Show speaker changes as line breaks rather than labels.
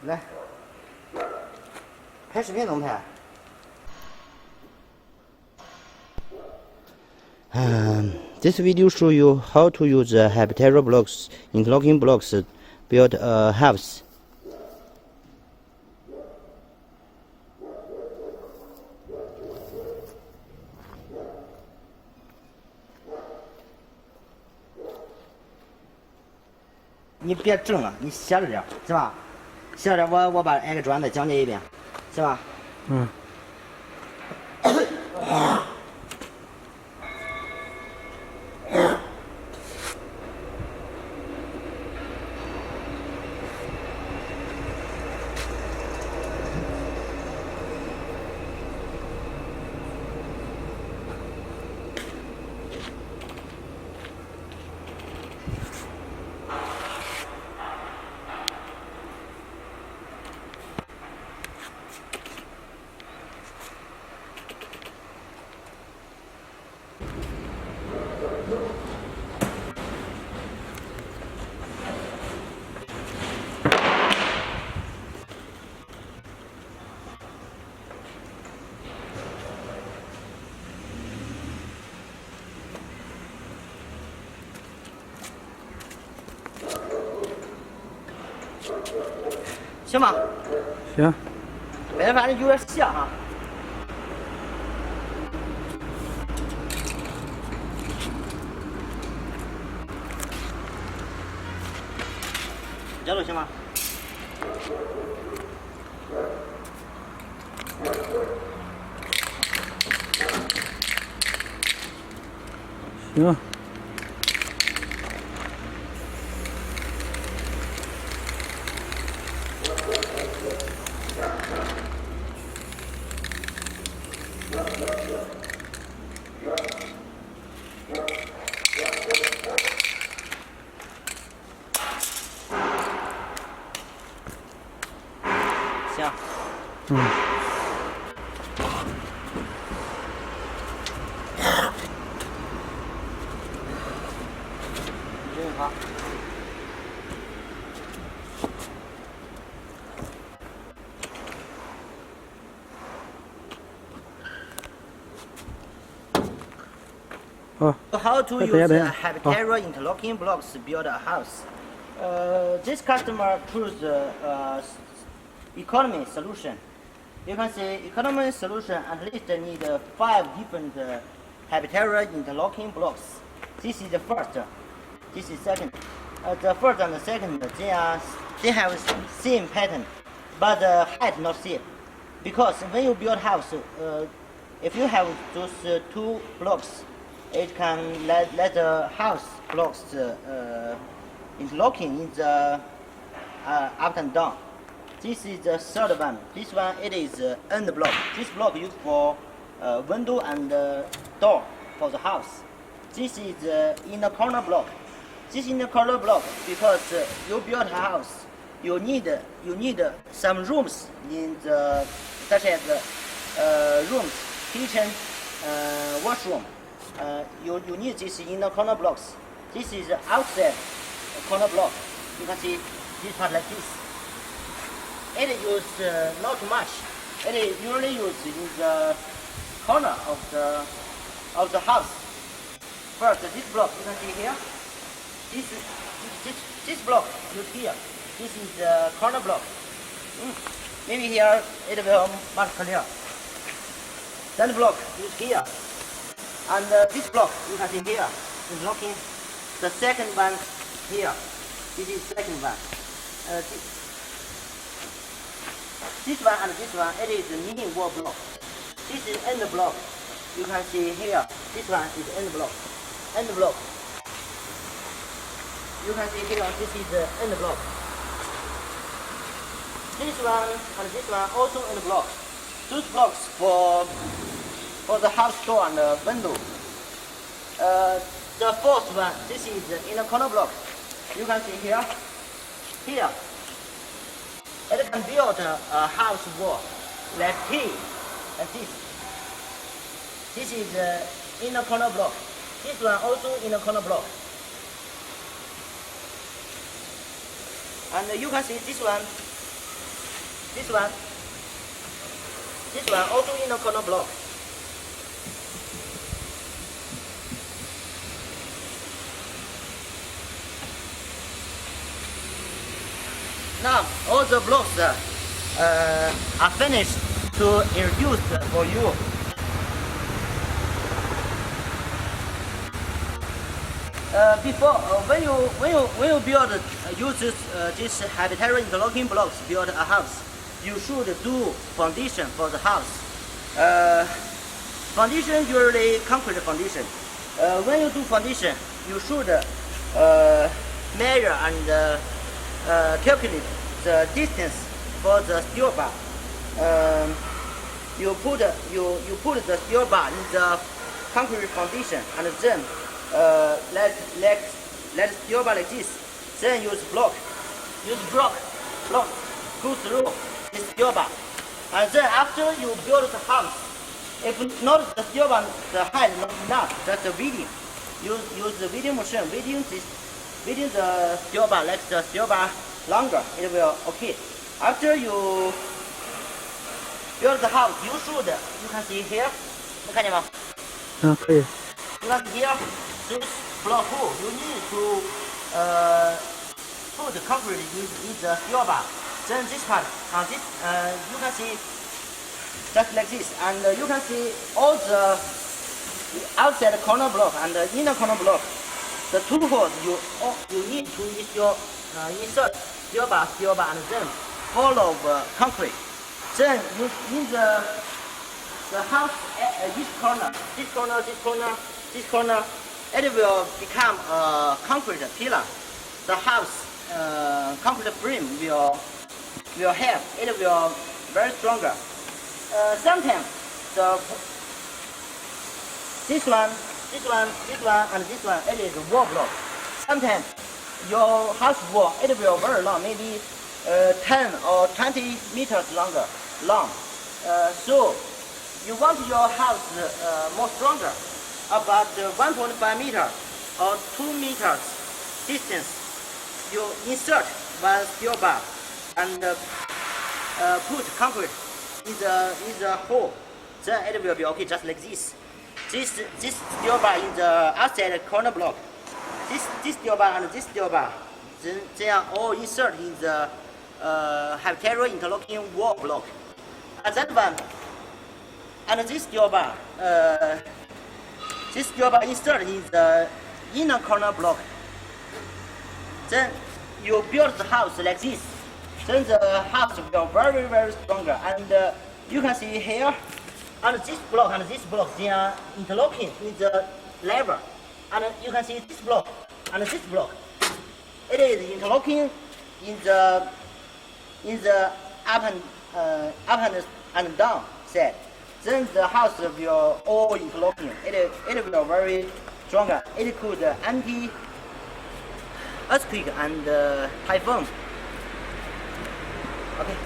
来，拍视频怎么拍？This video show you how to use Habitera blocks, interlocking blocks, build a house. 你别正了，你斜着点，是吧？斜着点，我把挨个砖再讲解一遍，是吧？嗯。行吗？
行。
反正有点斜哈。这样行吗？
行。
行。
嗯。
好。How to use Habitera interlocking blocks to build a house? This customer chose economy solution. You can see economy solution at least need 5 different Habitera interlocking blocks. This is the first. This is second. The first and the second they have same pattern, but the height not same. Because when you build house, if you have those 2 blocks, it can let the house blocks interlocking in the up and down. This is the third one. This one it is end block. This block used for window and door for the house. This is in the corner block. This in the corner block because you build a house. You need some rooms in the such as rooms, kitchen, washroom. You need this in the corner blocks. This is outside corner block. You can see this part like this. It is used not much. It is usually used in the corner of the house. First, this block you can see here. This block used here. This is the corner block. Maybe here it will much clearer. That block used here. And this block you can see here is locking. The second one here. This is second one. This one and this one it is the meeting wall block. This is end block. You can see here. This one is end block. End block. You can see here. This is the end block. This one and this one also end block. Those blocks for the house door and the window. The fourth one, this is the inner corner block. You can see here. Here. It can build a house wall like T, like this. This is the inner corner block. This one also inner corner block. And you can see this one also in a corner block. Now all the blocks are finished to introduce for you. Before when you build use this habitary interlocking blocks build a house, you should do foundation for the house. Foundation usually concrete foundation. When you do foundation, you should measure and calculate the distance for the steel bar. You put the steel bar in the concrete foundation and then let steel bar like this. Then use block go through this steel bar. And then after you build the house, if not the steel bar the height not enough, just the weeding. Use the weeding machine, weeding the steel bar, let the steel bar longer, it will okay. After you build the house, you can see here, 能看见吗？
可以。
You can see here, this block hole, you need to put the concrete in the steel bar. Then this part, this you can see just like this, and you can see all the outside corner block and the inner corner block. The two holes you need to insert steel bar, and then follow concrete. Then in the house this corner, it will become a concrete pillar. The house concrete frame will have, it will very stronger. Sometimes this one, and this one, it is wall block. Sometimes your house wall, it will very long, maybe 10 or 20 meters long. So you want your house more stronger, about 1.5 meter or 2 meters distance. You insert one steel bar and put concrete in the hole. Then it will be okay, just like this. This steel bar in the outside corner block. This steel bar and this steel bar, then they are all inserted in the habitary interlocking wall block. And that one, and this steel bar inserted in the inner corner block. Then you build the house like this. Then the house will very, very stronger. And you can see here, and this block, they are interlocking in the level. And you can see this block and this block. It is interlocking in the up and down side. Then the house will all interlocking. It will very stronger. It could anti earthquake and typhoon. Okay.